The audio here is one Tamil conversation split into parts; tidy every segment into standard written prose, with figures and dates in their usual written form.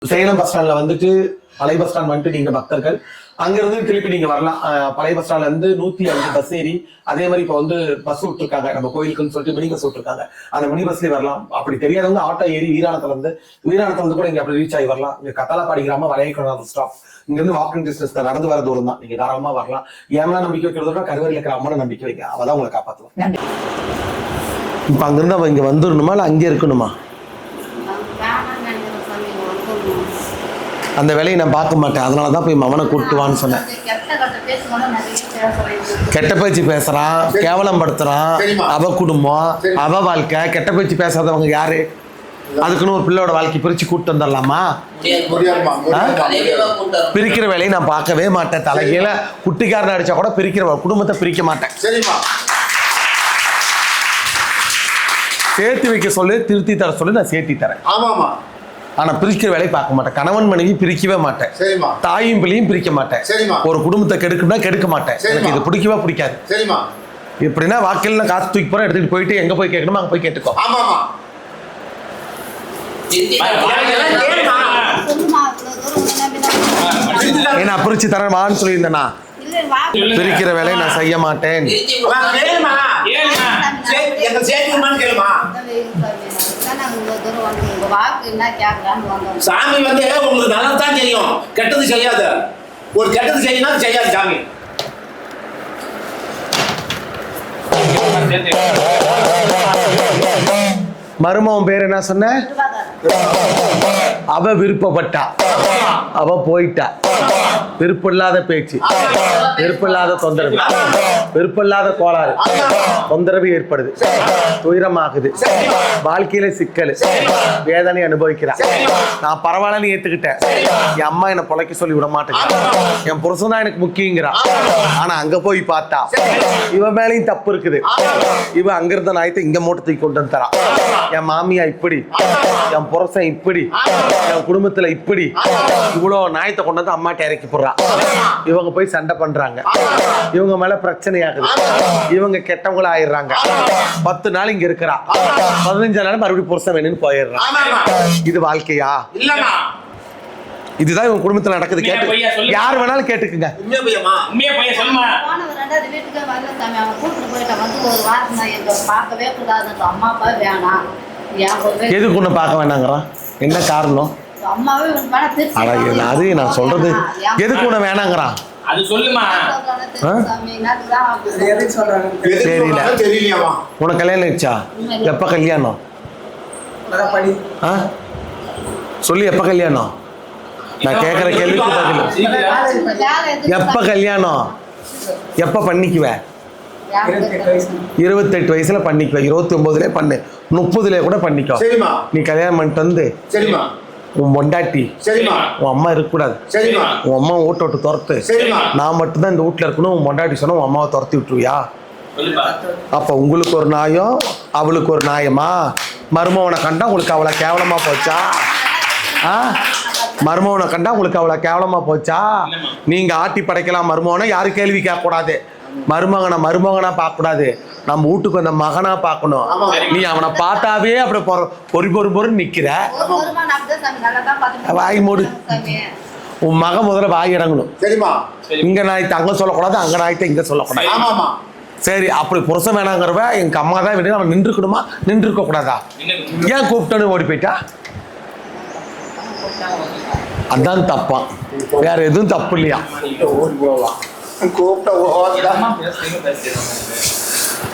சேலம் பஸ் ஸ்டாண்ட்ல வந்துட்டு பழைய பஸ் ஸ்டாண்ட் வந்துட்டு நீங்க பக்தர்கள் அங்கிருந்து திருப்பி நீங்க வரலாம். பழைய பஸ் ஸ்டாண்ட்ல இருந்து 105 பஸ் ஏறி அதே மாதிரி இப்ப வந்து பஸ் விட்டுருக்காங்க நம்ம கோயிலுக்குன்னு சொல்லிட்டு மினி பஸ் விட்டுருக்காங்க. அந்த மினி பஸ்லயே வரலாம். அப்படி தெரியாதவங்க ஆட்டோ ஏறி வீராணத்துல இருந்து கூட இங்க அப்படி ரீச் ஆகி வரலாம். இங்க கத்தாலப்பாடி கிராமம் வளையக்கோணம் ஸ்டாப் இங்க இருந்து வாக்கிங் டிஸ்டன்ஸ் நடந்து வர தூரம் தான். நீங்க தாராளமா வரலாம். ஏன்னா நம்பிக்கை வைக்கிறதோட கருவறையில் இருக்கிற அம்மனை நம்பிக்கை வைக்க அவதான் உங்களை காப்பாற்றுவோம். இப்ப அங்கிருந்து அவ இங்க வந்துடணுமா இல்ல அங்கே இருக்கணுமா? அந்த வேலையை நான் பார்க்க மாட்டேன். அதனாலதான் போய் மவனை கூட்டுவான்னு சொன்னேன். கெட்ட பேச்சு பேசுறான், கேவலம் படுத்துறான். அவ குடும்பம், அவ வாழ்க்கை. கெட்ட பேச்சு பேசாதவங்க யாரு? அதுக்குன்னு ஒரு பிள்ளையோட வாழ்க்கை பிரிச்சு கூட்டு வந்துடலாமா? பிரிக்கிற வேலையை நான் பார்க்கவே மாட்டேன். தலைகீழ குட்டிக்காரன் அடிச்சா கூட பிரிக்கிற குடும்பத்தை பிரிக்க மாட்டேன். சேர்த்து வைக்க சொல்லு, திருத்தி தர சொல்லு, நான் சேர்த்தி தரேன். ஆனா பிரிக்கிற வேலையை பார்க்க மாட்டேன். கணவன் மனைவி பிரிக்கவே மாட்டேன். தாயும் பிள்ளையும் பிரிக்க மாட்டேன். ஒரு குடும்பத்தை கெடுக்கணும்னா கெடுக்க மாட்டேன். எனக்கு இது பிடிக்கவே பிடிக்காது. இப்படின்னா வாக்கில் நான் காசு தூக்கி போறேன், எடுத்துட்டு போயிட்டு எங்க போய் கேட்கணுமோ அங்க போய் கேட்டுக்கோ. என்ன பிரிச்சு தரேன் வான்னு சொல்லியிருந்தேனா? பிரிக்கிற வேலையை நான் செய்ய மாட்டேன். சாமி வந்து உங்களுக்கு நல்லதான் செய்யும், கெட்டது செய்யாத. ஒரு கெட்டது செய்யணும் செய்யாது சாமி. மருமகன் பேர் என்ன சொன்ன? அவ விருப்பப்பட்டா, அவ போயிட்டா. விருப்பமில்லாத பேச்சு, விருப்பமில்லாத தொந்தரவு, விருப்பமில்லாத கோளாறு, தொந்தரவு ஏற்படுது, துயரமாகுது, வாழ்க்கையில சிக்கல், வேதனை அனுபவிக்கிறான். நான் பரவாயில்லன்னு ஏத்துக்கிட்டேன். என் அம்மா என்னை பொழைக்க சொல்லி விட மாட்டேங்கிறா. என் புருஷன் தான் எனக்கு முக்கியங்கிறான். ஆனா அங்க போய் பார்த்தா இவன் மேலையும் தப்பு இருக்குது. இவன் அங்க இருந்த நாயத்தை இங்க மூட்டை தூக்கி கொண்டு வந்து தரான். என் மாமியா இப்படி, என் புருஷன் இப்படி, என் குடும்பத்துல இப்படி, இவ்வளவு நாயத்தை கொண்டு வந்து அம்மாட்ட இறக்கி போடுறான். இவங்க போய் சண்டை பண்றாங்க. இவங்க மேல பிரச்சனை ஆகுது. இவங்க கெட்டவங்களா ஆயிடுறாங்க. 10 நாள் இங்க இருக்கிறா, 15 நாள் மறுபடியும் புருஷன் வேணும்னு போயிடுறான். இது வாழ்க்கையா? இதுதான் இவங்க குடும்பத்துல நடக்குது. கேட்டு யார் வேணாலும் கேட்டுக்குங்க. எதுக்கு ஒண்ணு பார்க்க வேணாங்கிறான்? என்ன காரணம்? அது நான் சொல்றது எதுக்கு ஒண்ணு வேணாங்கிறான்? தெரியல. உனக்கு கல்யாணம் ஆயிடுச்சா? எப்ப கல்யாணம் சொல்லி? எப்ப கல்யாணம்? நான் கேட்குற கேள்விக்கு பதில். எப்ப கல்யாணம்? எப்ப பண்ணிக்குவேன்? 28 வயசுல பண்ணிக்குவேன். 29லயே பண்ணு, 30லயே கூட பண்ணிக்கோ. நீ கல்யாணம் பண்ணிட்டு வந்து உன் பொண்டாட்டி உன் அம்மா இருக்கக்கூடாது. உன் அம்மா வீட்டை விட்டு துரத்து. நான் மட்டும்தான் இந்த வீட்டுல இருக்கணும். உன் பொண்டாட்டி சொன்னா உன் அம்மாவை துரத்தி விட்டுருவியா? அப்ப உங்களுக்கு ஒரு நியாயம், அவளுக்கு ஒரு நியாயமா? மருமவனை கண்டா உங்களுக்கு அவளை கேவலமா போச்சா? மருமவனை கண்டா உங்களுக்கு அவளை கேவலமா போச்சா? நீங்க ஆட்டி படைக்கலாம் மருமவனை, யாரும் கேள்வி கேட்க கூடாது. மருமகனா பார்க்க கூடாது. நம்ம வீட்டுக்கு வந்த மகனா பார்க்கணும். நீ அவனை பார்த்தாவே அப்படி பொறு நிக்கிற. வாய் மூடு. உன் மகன் முதல்ல வாய் இறங்கணும். இங்க நாயத்தை அங்க சொல்லக்கூடாது, அங்க நாயத்தை இங்க சொல்லக்கூடாது. சரி, அப்படி புருஷன் வேணாங்கிறவ எங்க அம்மா தான் வேணும். அவன் நின்றுக்கணுமா? நின்றுக்க கூடாதா? ஏன் கூப்பிட்டோன்னு ஓடி போயிட்டா? அதான் தப்பான், வேற எதுவும் தப்பு இல்லையா?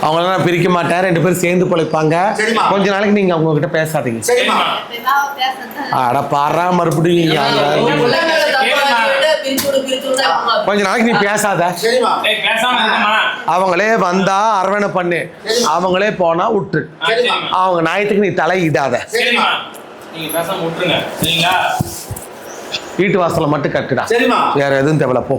அவங்கள பிரிக்க மாட்டேன். 2 பேரும் சேர்ந்து பொழைப்பாங்க. கொஞ்ச நாளைக்கு நீங்க அவங்க கிட்ட பேசாதீங்க. அட பாரா, மறுபடியும் கொஞ்ச நாளைக்கு நீ பேசாத. அவங்களே வந்தா அரவணை பண்ணு, அவங்களே போனா விட்டு. அவங்க நாயத்துக்கு நீ தலையிடாத. வீட்டு வாசலை மட்டும் கட்டுடா, வேற எதுவும் தேவையில்ல போ.